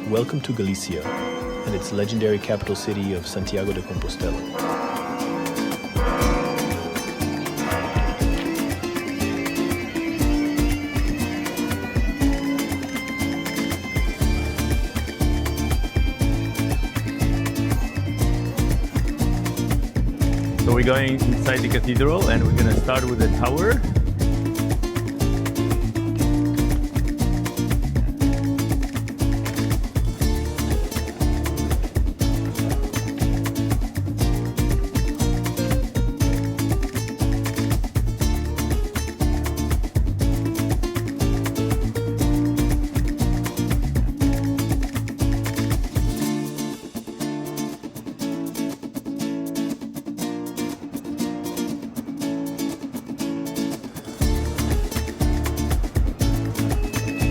Welcome to Galicia and its legendary capital city of Santiago de Compostela. So we're going inside the cathedral and we're going to start with the tower.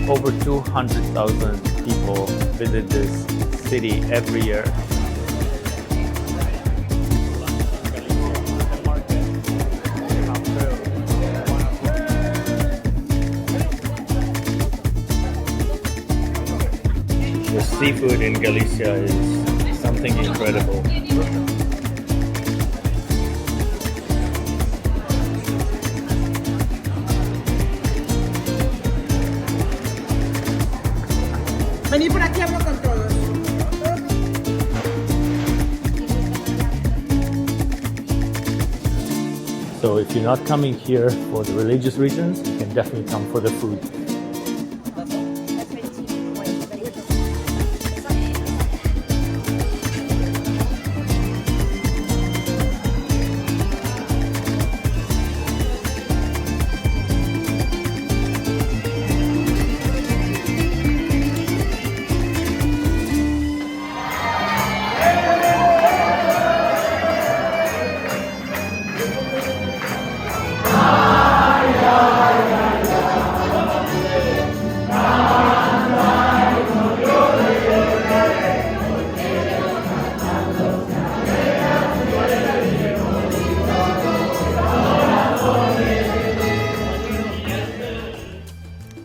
Over 200,000 people visit this city every year. The seafood in Galicia is something incredible. Vení por aquí, hablo con todos. So if you're not coming here for the religious reasons, you can definitely come for the food.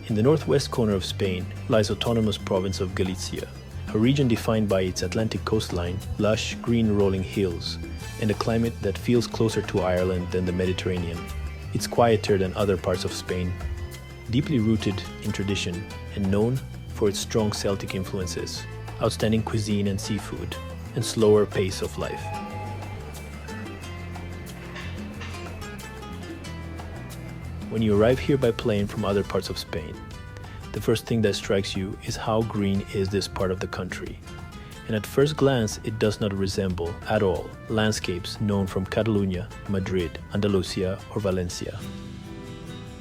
In the northwest corner of Spain lies autonomous province of Galicia, a region defined by its Atlantic coastline, lush, green rolling hills, and a climate that feels closer to Ireland than the Mediterranean. It's quieter than other parts of Spain, deeply rooted in tradition and known for its strong Celtic influences, outstanding cuisine and seafood, and slower pace of life. When you arrive here by plane from other parts of Spain, the first thing that strikes you is how green is this part of the country. And at first glance, it does not resemble at all landscapes known from Catalonia, Madrid, Andalusia, or Valencia.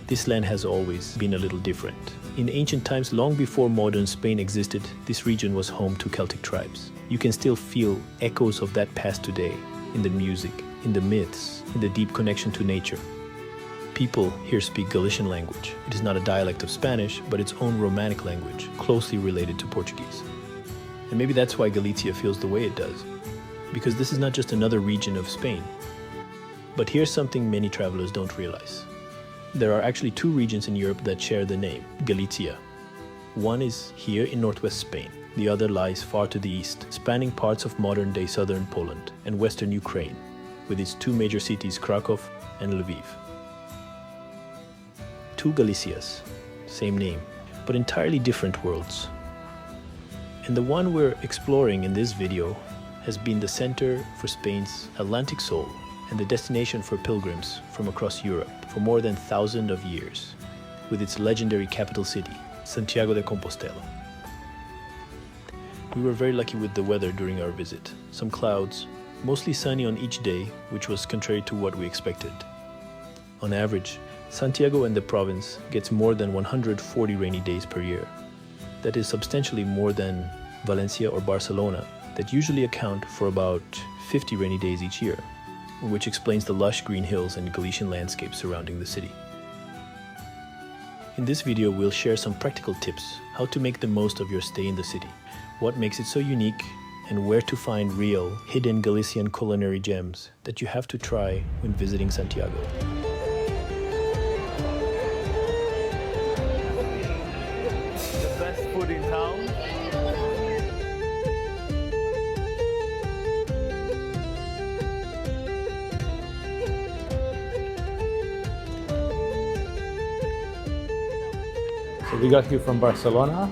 This land has always been a little different. In ancient times, long before modern Spain existed, this region was home to Celtic tribes. You can still feel echoes of that past today in the music, in the myths, in the deep connection to nature. People here speak Galician language. It is not a dialect of Spanish, but its own Romanic language, closely related to Portuguese. And maybe that's why Galicia feels the way it does, because this is not just another region of Spain. But here's something many travelers don't realize. There are actually two regions in Europe that share the name, Galicia. One is here in northwest Spain. The other lies far to the east, spanning parts of modern-day southern Poland and western Ukraine, with its two major cities, Krakow and Lviv. TWO Galicias, same name, but entirely different worlds. And the one we're exploring in this video has been the center for Spain's Atlantic soul and the destination for pilgrims from across Europe for more than 1,000 of years, with its legendary capital city, Santiago de Compostela. We were very lucky with the weather during our visit. Some clouds, mostly sunny on each day, which was contrary to what we expected. On average, Santiago and the province gets more than 140 rainy days per year. That is substantially more than Valencia or Barcelona, that usually account for about 50 rainy days each year, which explains the lush green hills and Galician landscapes surrounding the city. In this video, we'll share some practical tips how to make the most of your stay in the city, what makes it so unique, and where to find real, hidden Galician culinary gems that you have to try when visiting Santiago. The best food in town. So we got here from Barcelona,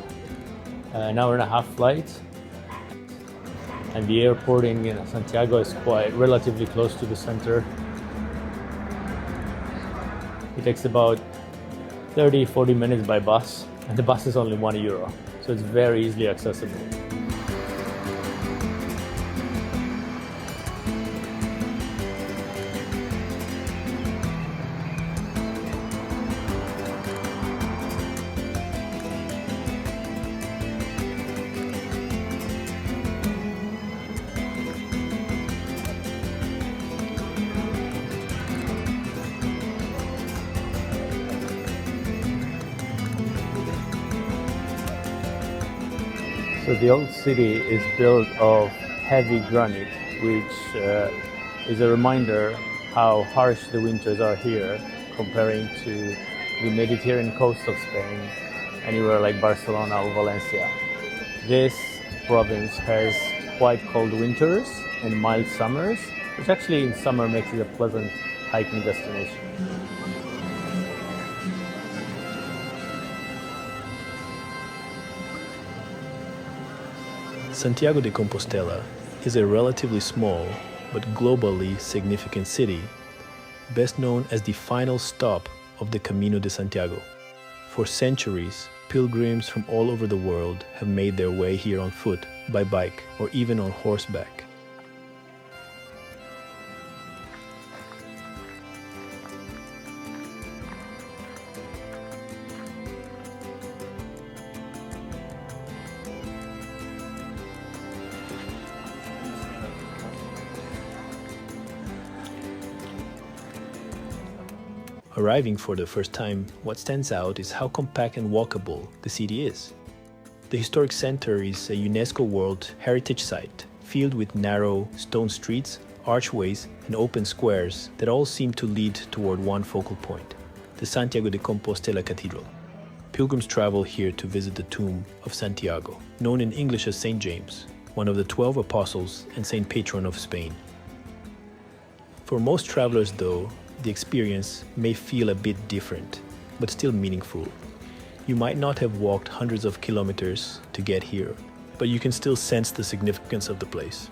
an hour and a half flight. And the airport in Santiago is quite relatively close to the center. It takes about 30-40 minutes by bus, and the bus is only €1, so it's very easily accessible. So the old city is built of heavy granite, which is a reminder how harsh the winters are here comparing to the Mediterranean coast of Spain, anywhere like Barcelona or Valencia. This province has quite cold winters and mild summers, which actually in summer makes it a pleasant hiking destination. Santiago de Compostela is a relatively small but globally significant city, best known as the final stop of the Camino de Santiago. For centuries, pilgrims from all over the world have made their way here on foot, by bike, or even on horseback. Arriving for the first time, what stands out is how compact and walkable the city is. The historic center is a UNESCO World Heritage Site, filled with narrow stone streets, archways, and open squares that all seem to lead toward one focal point, the Santiago de Compostela Cathedral. Pilgrims travel here to visit the tomb of Santiago, known in English as Saint James, one of the 12 apostles and saint patron of Spain. For most travelers, though, the experience may feel a bit different, but still meaningful. You might not have walked hundreds of kilometers to get here, but you can still sense the significance of the place.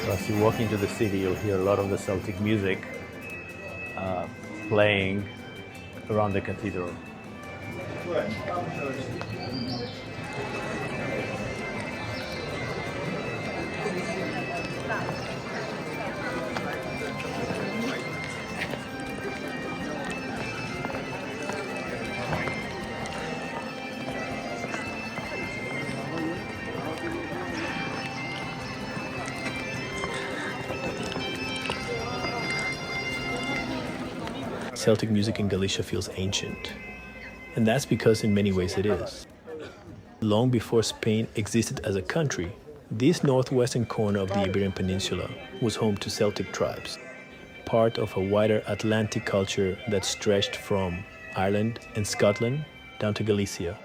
So as you walk into the city, you'll hear a lot of the Celtic music playing around the cathedral. Celtic music in Galicia feels ancient, and that's because in many ways it is. Long before Spain existed as a country, this northwestern corner of the Iberian Peninsula was home to Celtic tribes, part of a wider Atlantic culture that stretched from Ireland and Scotland down to Galicia.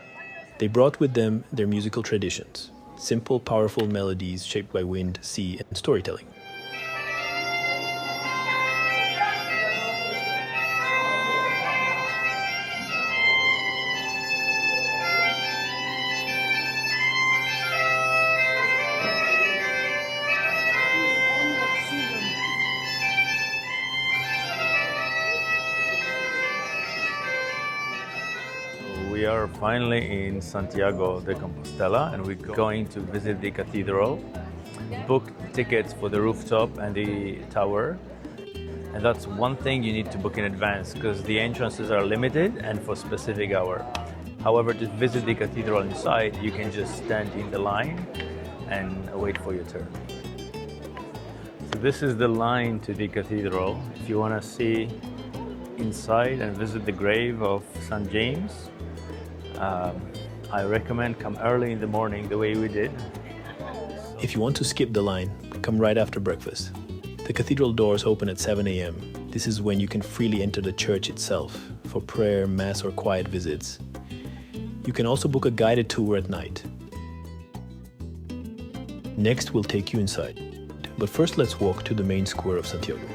They brought with them their musical traditions, simple, powerful melodies shaped by wind, sea, and storytelling. We are finally in Santiago de Compostela and we're going to visit the cathedral, book tickets for the rooftop and the tower. And that's one thing you need to book in advance because the entrances are limited and for specific hour. However, to visit the cathedral inside, you can just stand in the line and wait for your turn. So this is the line to the cathedral. If you want to see inside and visit the grave of St. James, I recommend come early in the morning the way we did. If you want to skip the line, come right after breakfast. The cathedral doors open at 7 a.m. This is when you can freely enter the church itself for prayer, mass, or quiet visits. You can also book a guided tour at night. Next, we'll take you inside. But first, let's walk to the main square of Santiago.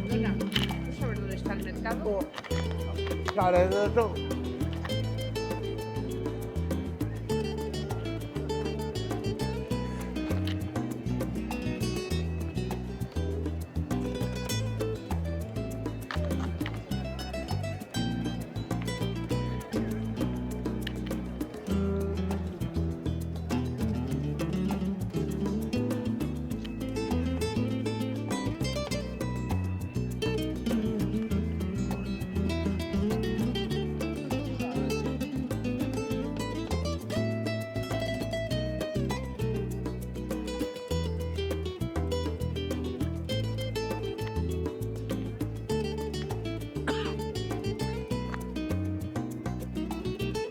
Perdona, ¿tú sabes dónde está el mercado? Claro,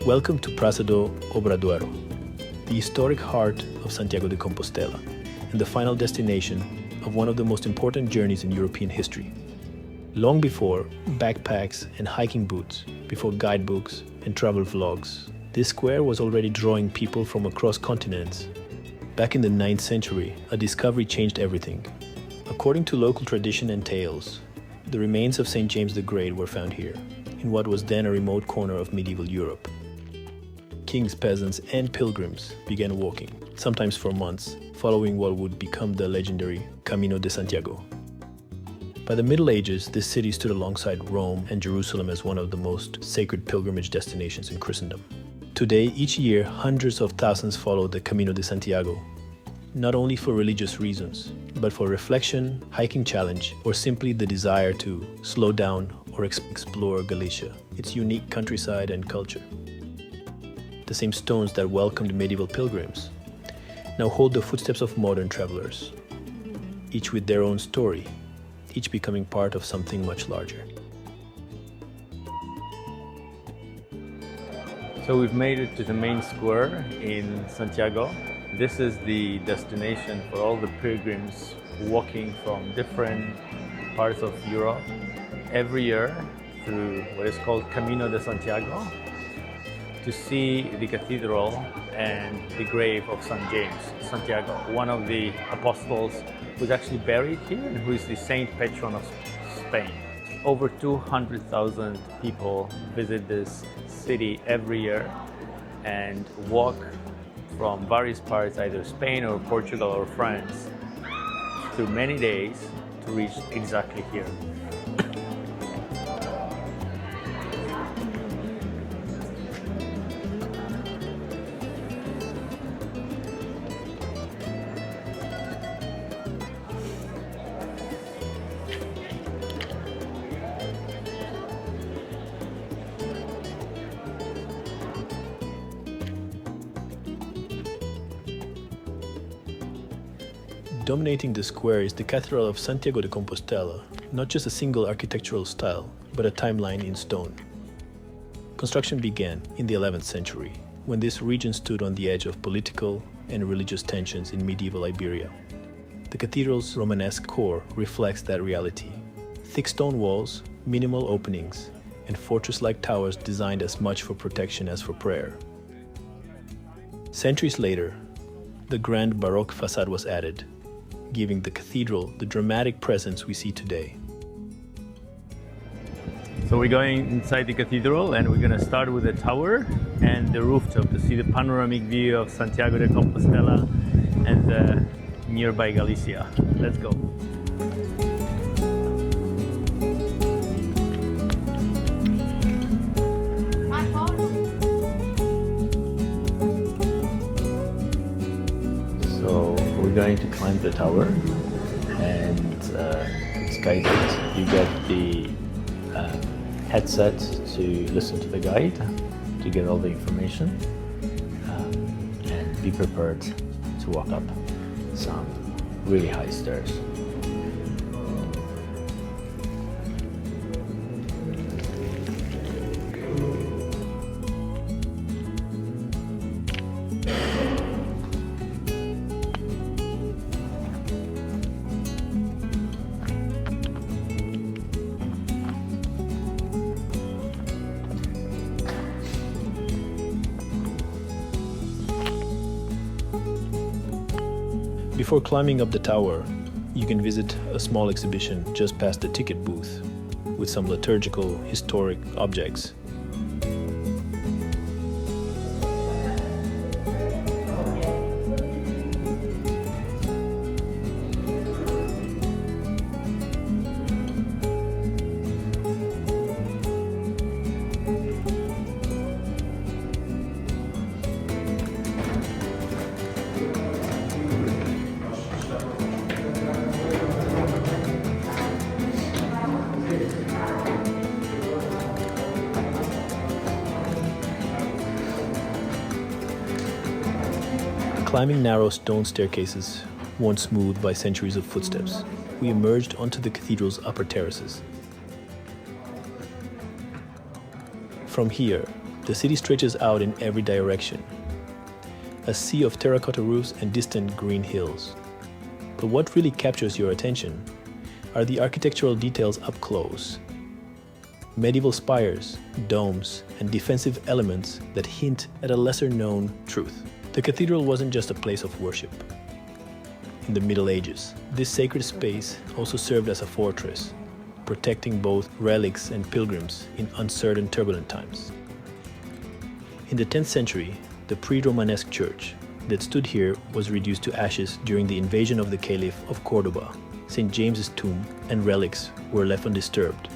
Welcome to Praça do Obradoiro, the historic heart of Santiago de Compostela, and the final destination of one of the most important journeys in European history. Long before backpacks and hiking boots, before guidebooks and travel vlogs, this square was already drawing people from across continents. Back in the 9th century, a discovery changed everything. According to local tradition and tales, the remains of St. James the Great were found here, in what was then a remote corner of medieval Europe. Kings, peasants, and pilgrims began walking, sometimes for months, following what would become the legendary Camino de Santiago. By the Middle Ages, this city stood alongside Rome and Jerusalem as one of the most sacred pilgrimage destinations in Christendom. Today, each year, hundreds of thousands follow the Camino de Santiago, not only for religious reasons, but for reflection, hiking challenge, or simply the desire to slow down or explore Galicia, its unique countryside and culture. The same stones that welcomed medieval pilgrims now hold the footsteps of modern travelers, each with their own story, each becoming part of something much larger. So we've made it to the main square in Santiago. This is the destination for all the pilgrims walking from different parts of Europe every year through what is called Camino de Santiago to see the cathedral and the grave of St. James, Santiago, one of the apostles who's actually buried here and who is the saint patron of Spain. Over 200,000 people visit this city every year and walk from various parts, either Spain or Portugal or France, through many days to reach exactly here. Dominating the square is the Cathedral of Santiago de Compostela, not just a single architectural style, but a timeline in stone. Construction began in the 11th century, when this region stood on the edge of political and religious tensions in medieval Iberia. The cathedral's Romanesque core reflects that reality. Thick stone walls, minimal openings, and fortress-like towers designed as much for protection as for prayer. Centuries later, the grand Baroque facade was added, giving the cathedral the dramatic presence we see today. So we're going inside the cathedral and we're going to start with the tower and the rooftop to see the panoramic view of Santiago de Compostela and nearby Galicia. Let's go. So we're going to climb the tower and it's guided. You get the headset to listen to the guide, to get all the information, and be prepared to walk up some really high stairs. Before climbing up the tower, you can visit a small exhibition just past the ticket booth with some liturgical, historic objects. Climbing narrow stone staircases, once smoothed by centuries of footsteps, we emerged onto the cathedral's upper terraces. From here, the city stretches out in every direction, a sea of terracotta roofs and distant green hills. But what really captures your attention are the architectural details up close. Medieval spires, domes, and defensive elements that hint at a lesser-known truth. The cathedral wasn't just a place of worship. In the Middle Ages, this sacred space also served as a fortress, protecting both relics and pilgrims in uncertain, turbulent times. In the 10th century, the pre-Romanesque church that stood here was reduced to ashes during the invasion of the Caliph of Cordoba. St. James's tomb and relics were left undisturbed.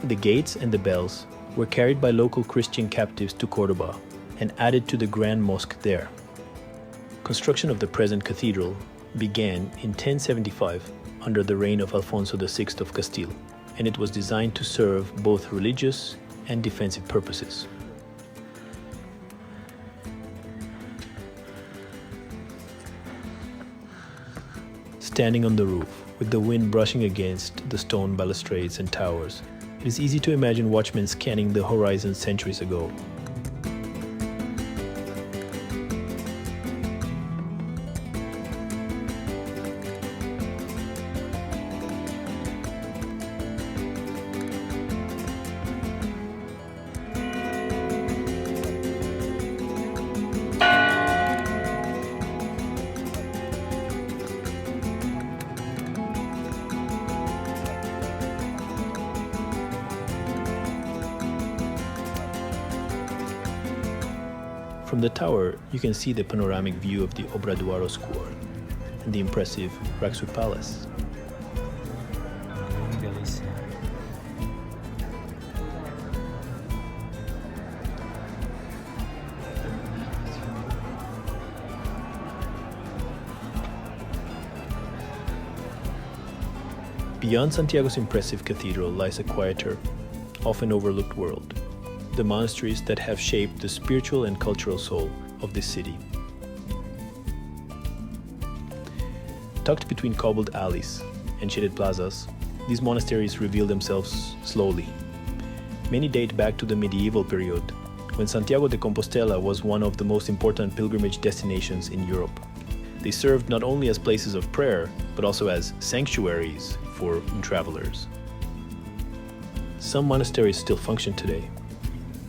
The gates and the bells were carried by local Christian captives to Cordoba and added to the Grand Mosque there. Construction of the present cathedral began in 1075 under the reign of Alfonso VI of Castile, and it was designed to serve both religious and defensive purposes. Standing on the roof, with the wind brushing against the stone balustrades and towers, it is easy to imagine watchmen scanning the horizon centuries ago. From the tower, you can see the panoramic view of the Obradoiro Square and the impressive Raxu Palace. Galician. Beyond Santiago's impressive cathedral lies a quieter, often overlooked world. The monasteries that have shaped the spiritual and cultural soul of this city. Tucked between cobbled alleys and shaded plazas, these monasteries reveal themselves slowly. Many date back to the medieval period, when Santiago de Compostela was one of the most important pilgrimage destinations in Europe. They served not only as places of prayer, but also as sanctuaries for travelers. Some monasteries still function today,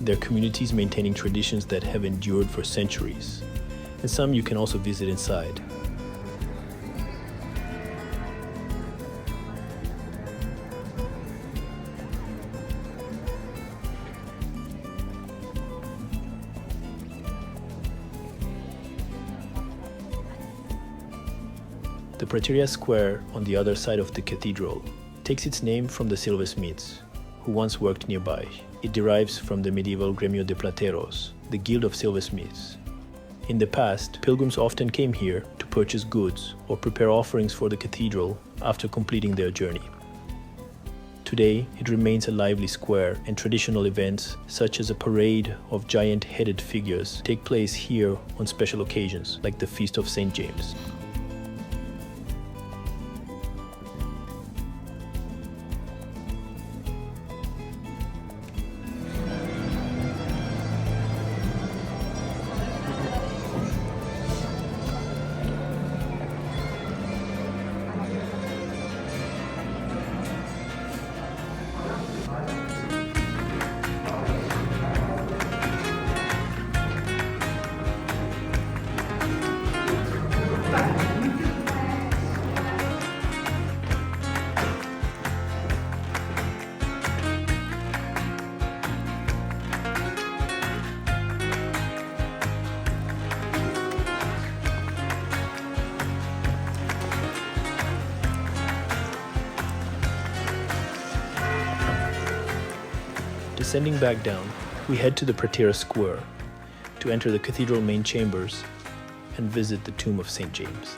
their communities maintaining traditions that have endured for centuries, and some you can also visit inside. The Prateria Square on the other side of the cathedral takes its name from the silversmiths, who once worked nearby. It derives from the medieval Gremio de Plateros, the guild of silversmiths. In the past, pilgrims often came here to purchase goods or prepare offerings for the cathedral after completing their journey. Today, it remains a lively square, and traditional events such as a parade of giant-headed figures take place here on special occasions like the Feast of St. James. Descending back down, we head to the Prateria Square to enter the cathedral main chambers and visit the tomb of St. James.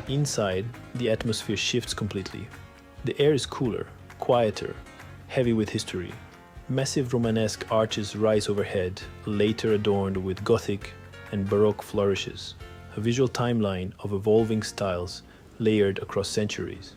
Inside, the atmosphere shifts completely. The air is cooler, quieter, heavy with history. Massive Romanesque arches rise overhead, later adorned with Gothic and Baroque flourishes, a visual timeline of evolving styles layered across centuries.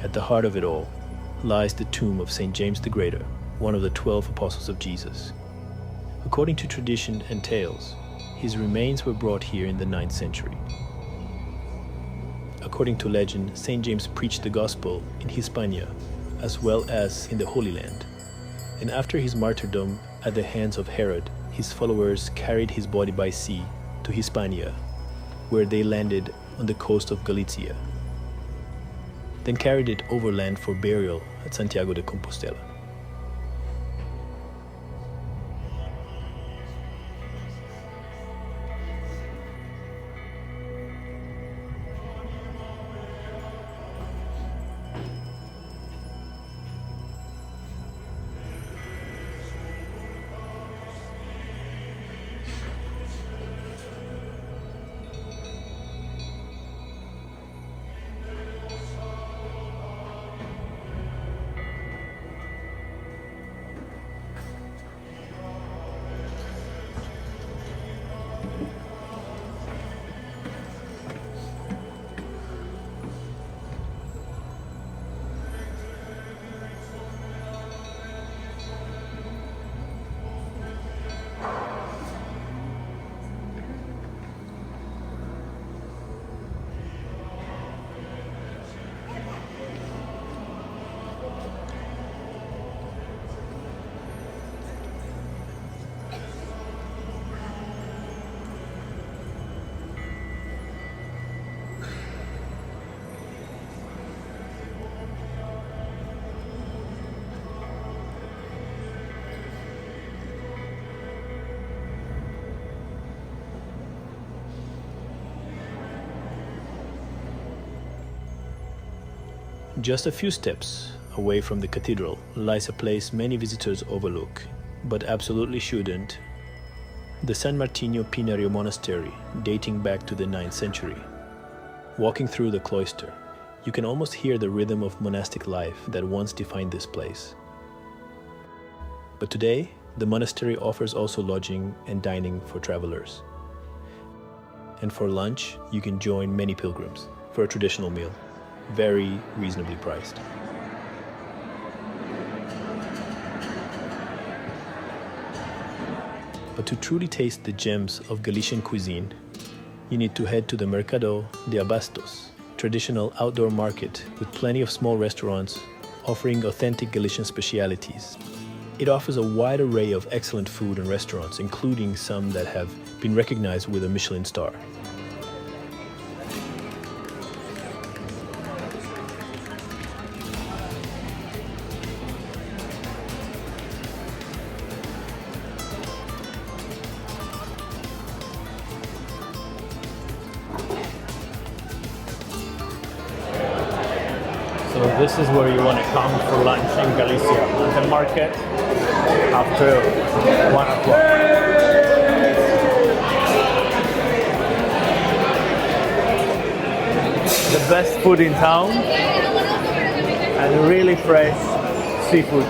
At the heart of it all lies the tomb of St. James the Greater, one of the 12 apostles of Jesus. According to tradition and tales, his remains were brought here in the 9th century. According to legend, St. James preached the gospel in Hispania as well as in the Holy Land. And after his martyrdom at the hands of Herod, his followers carried his body by sea to Hispania, where they landed on the coast of Galicia, then carried it overland for burial at Santiago de Compostela. Just a few steps away from the cathedral lies a place many visitors overlook, but absolutely shouldn't: the San Martino Pinario Monastery, dating back to the 9th century. Walking through the cloister, you can almost hear the rhythm of monastic life that once defined this place. But today, the monastery offers also lodging and dining for travelers. And for lunch, you can join many pilgrims for a traditional meal, very reasonably priced. But to truly taste the gems of Galician cuisine, you need to head to the Mercado de Abastos, traditional outdoor market with plenty of small restaurants offering authentic Galician specialities. It offers a wide array of excellent food and restaurants, including some that have been recognized with a Michelin star. So this is where you want to come for lunch in Galicia, at the market after 1 o'clock. The best food in town and really fresh seafood.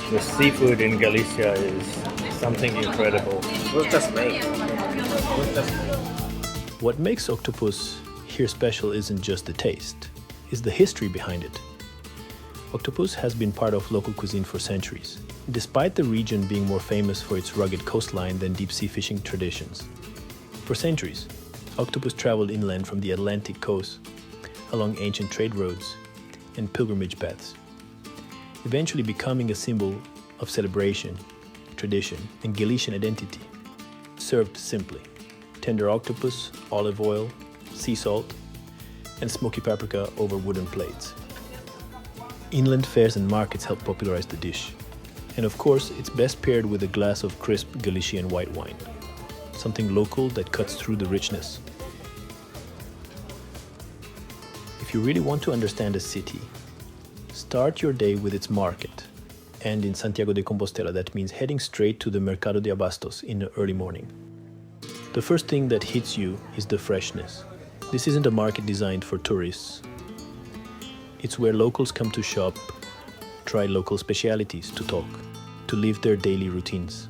The seafood in Galicia is something incredible. What makes octopus here special isn't just the taste, it's the history behind it. Octopus has been part of local cuisine for centuries, despite the region being more famous for its rugged coastline than deep-sea fishing traditions. For centuries, octopus traveled inland from the Atlantic coast, along ancient trade roads and pilgrimage paths, eventually becoming a symbol of celebration, tradition, and Galician identity. Served simply: tender octopus, olive oil, sea salt, and smoky paprika over wooden plates. Inland fairs and markets help popularize the dish. And of course, it's best paired with a glass of crisp Galician white wine, something local that cuts through the richness. If you really want to understand a city, start your day with its market. And in Santiago de Compostela, that means heading straight to the Mercado de Abastos in the early morning. The first thing that hits you is the freshness. This isn't a market designed for tourists. It's where locals come to shop, try local specialities, to talk, to live their daily routines.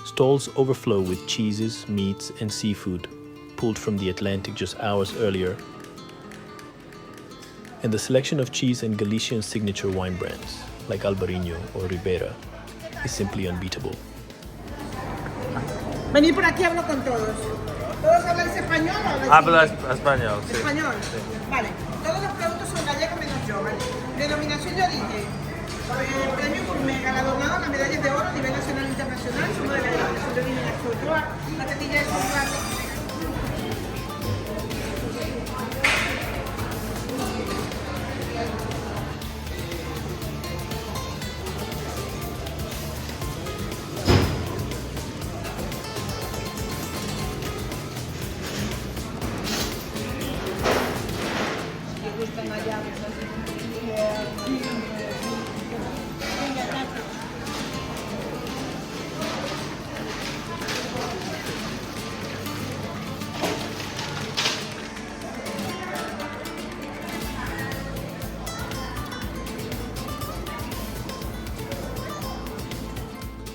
Stalls overflow with cheeses, meats, and seafood pulled from the Atlantic just hours earlier. And the selection of cheese and Galician signature wine brands, like Albarino or Ribera, is simply unbeatable. Venid por aquí, hablo con todos. ¿Todos habláis español o habláis Hablas inglés? español, sí. Español. Vale. Todos los productos son gallegos menos yo, ¿vale? Denominación de origen. Premio Gourmet, galardonado con medallas de oro a nivel nacional e internacional. Somos de la denominación de origen Actúa. La tetilla de chocolate.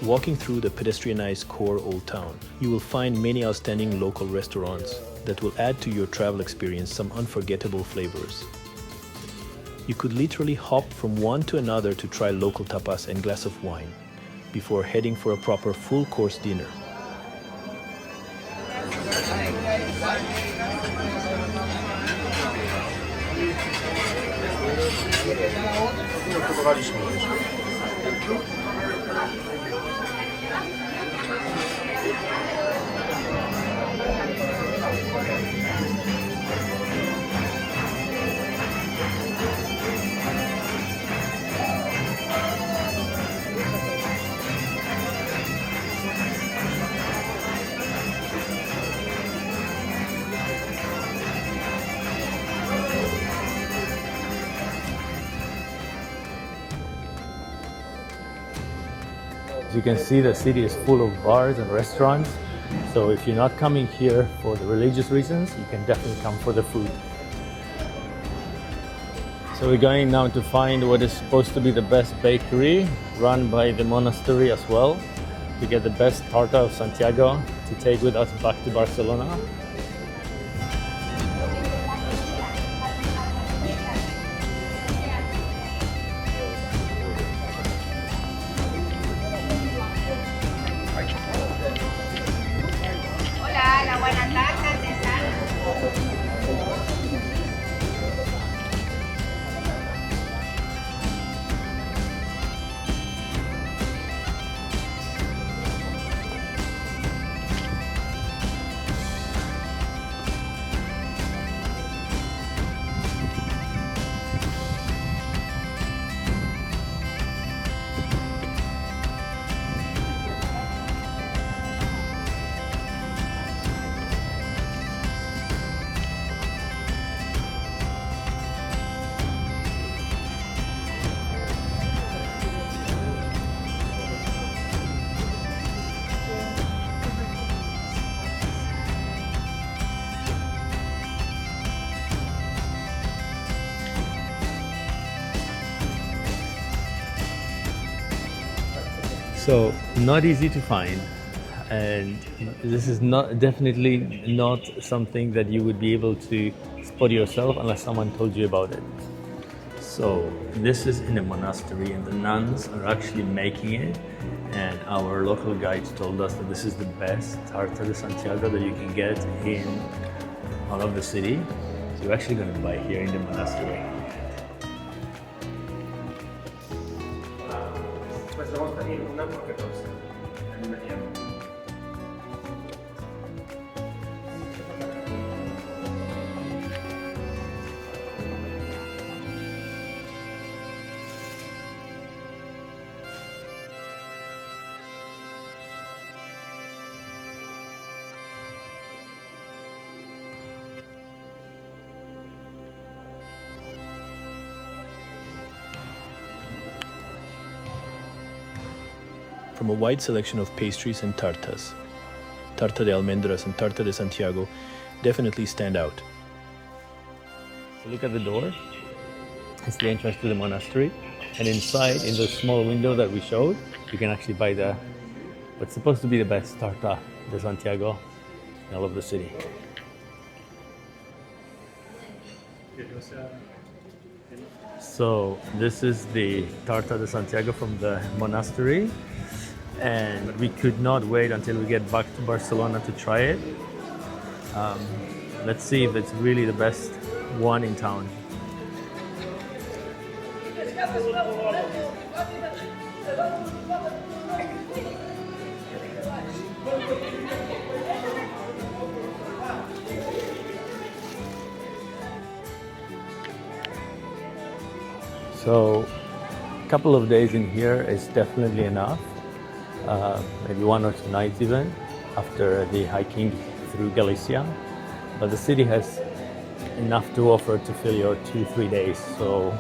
Walking through the pedestrianized core Old Town, you will find many outstanding local restaurants that will add to your travel experience some unforgettable flavors. You could literally hop from one to another to try local tapas and glass of wine before heading for a proper full-course dinner. As you can see, the city is full of bars and restaurants. So if you're not coming here for the religious reasons, you can definitely come for the food. So we're going now to find what is supposed to be the best bakery, run by the monastery as well, to get the best tarta of Santiago to take with us back to Barcelona. Hola, la buena tarta, artesana. So not easy to find, and this is definitely not something that you would be able to spot yourself unless someone told you about it. So this is in a monastery, and the nuns are actually making it, and our local guide told us that this is the best tarta de Santiago that you can get in all of the city. So we're actually going to buy here in the monastery. From a wide selection of pastries and tartas, tarta de almendras and tarta de Santiago definitely stand out. So look at the door. It's the entrance to the monastery, and inside, in the small window that we showed, you can actually buy what's supposed to be the best tarta de Santiago in all of the city. So this is the tarta de Santiago from the monastery, and we could not wait until we get back to Barcelona to try it. Let's see if it's really the best one in town. So a couple of days in here is definitely enough. Maybe 1 or 2 nights even after the hiking through Galicia. But the city has enough to offer to fill your 2-3 days. So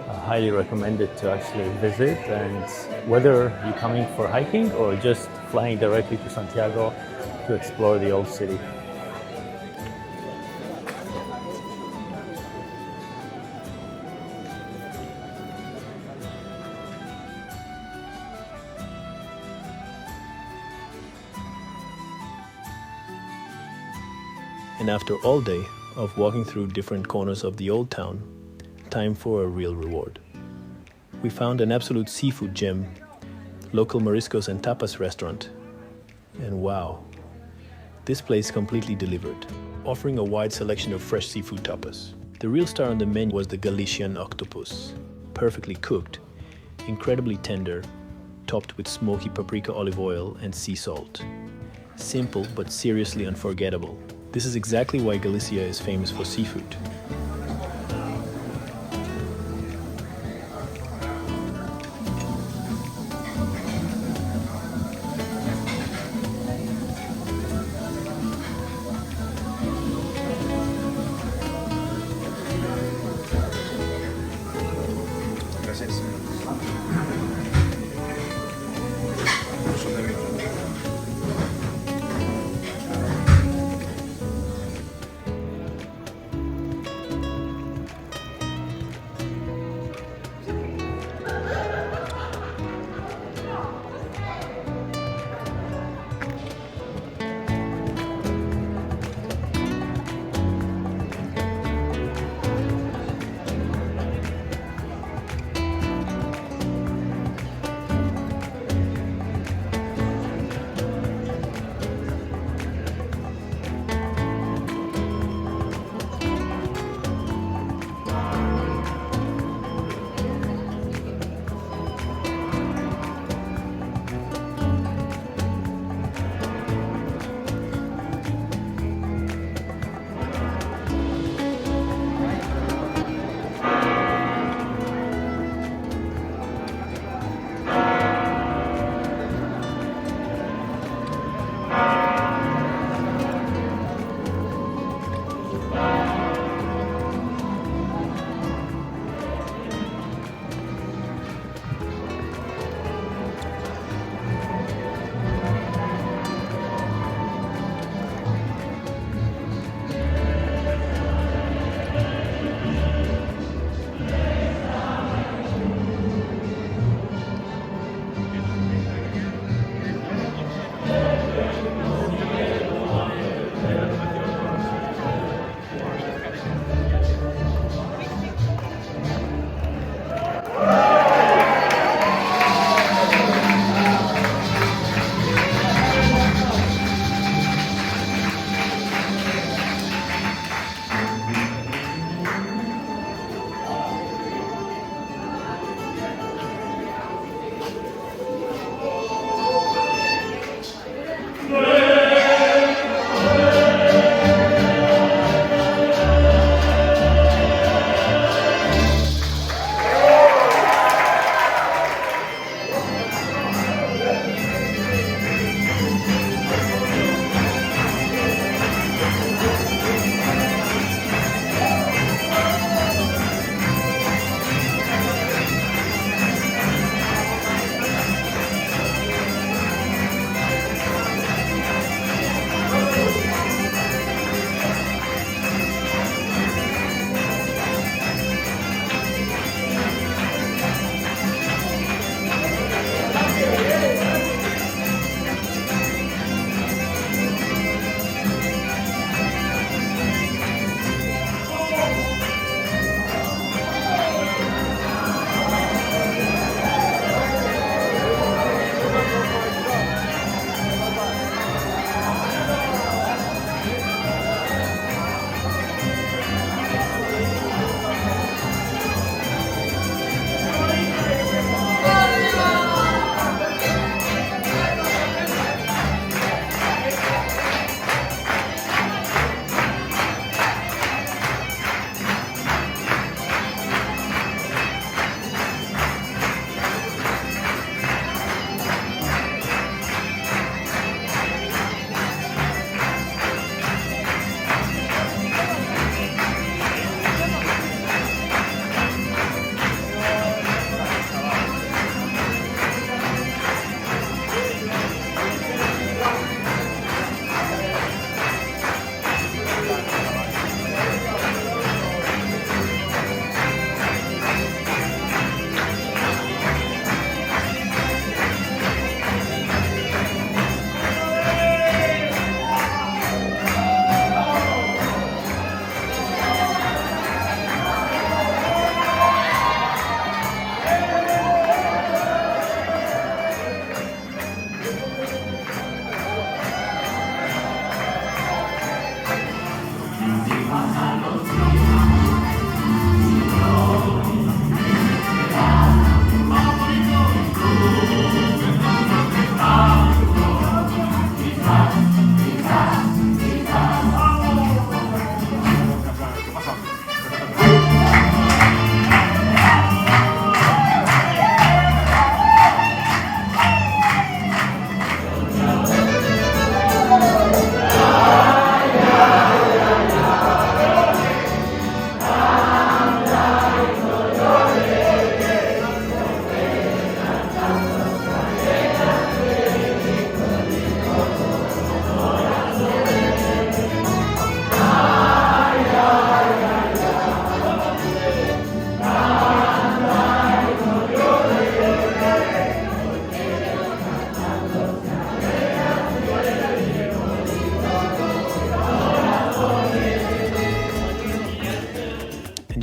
I highly recommend it to actually visit, and whether you're coming for hiking or just flying directly to Santiago to explore the old city. And after all day of walking through different corners of the old town, time for a real reward. We found an absolute seafood gem, local mariscos and tapas restaurant. And wow, this place completely delivered, offering a wide selection of fresh seafood tapas. The real star on the menu was the Galician octopus, perfectly cooked, incredibly tender, topped with smoky paprika olive oil and sea salt. Simple but seriously unforgettable. This is exactly why Galicia is famous for seafood.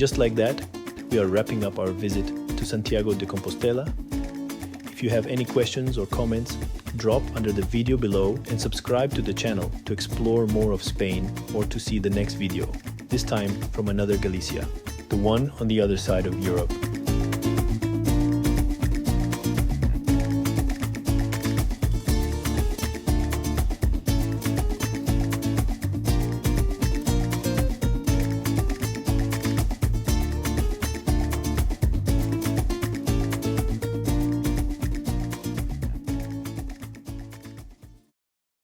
just like that, we are wrapping up our visit to Santiago de Compostela. If you have any questions or comments, drop under the video below and subscribe to the channel to explore more of Spain or to see the next video, this time from another Galicia, the one on the other side of Europe.